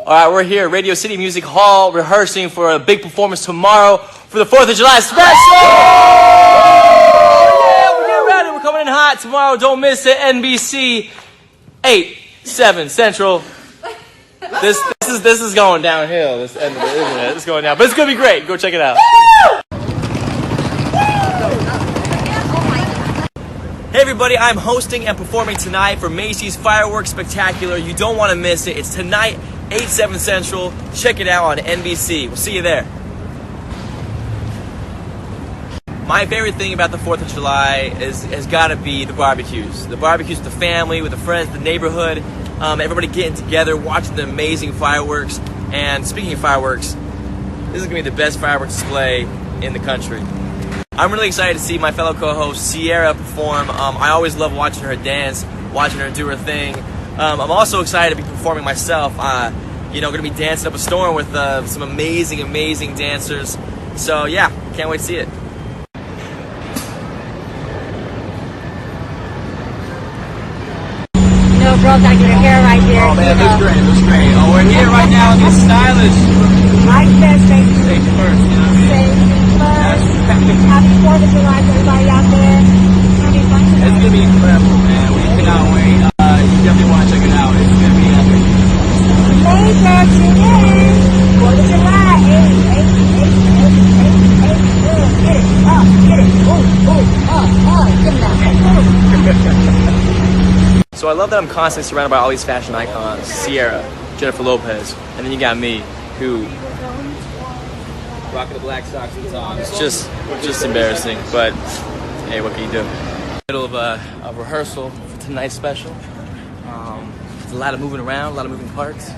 All right, we're here at Radio City Music Hall rehearsing for a big performance tomorrow for the 4th of July special. Yeah, we're getting ready. We're coming in hot tomorrow. Don't miss it. NBC 8, 7 Central. This is going downhill. This end of it, isn't it? It's going down, but it's gonna be great. Go check it out. Hey everybody, I'm hosting and performing tonight for Macy's Fireworks Spectacular. You don't want to miss it. It's tonight, 8, 7 Central. Check it out on NBC. We'll see you there. My favorite thing about the 4th of July has got to be the barbecues. The barbecues with the family, with the friends, the neighborhood. Everybody getting together, watching the amazing fireworks. And speaking of fireworks, this is going to be the best fireworks display in the country. I'm really excited to see my fellow co-host Sierra perform. I always love watching her dance, watching her do her thing. I'm also excited to be performing myself. Going to be dancing up a storm with some amazing, amazing dancers. So yeah, can't wait to see it. Girls got your hair right there. Oh man, that's great, that's great. Oh, we're here right now in the stylish. I said safety first, you know what I mean? Safety first. Happy 4th of July to everybody out there. Happy fun. It's gonna be incredible, man. We cannot wait. You definitely want to check it out. It's gonna be epic. Later, tune in. 4th of July. Hey, get it, get it. Get it now. So I love that I'm constantly surrounded by all these fashion icons. Sierra, Jennifer Lopez, and then you got me, who rocking the black socks and tongs. It's just embarrassing, but hey, what can you do? Middle of a rehearsal for tonight's special. There's a lot of moving around, a lot of moving parts.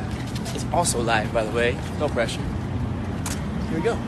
It's also live, by the way. No pressure. Here we go.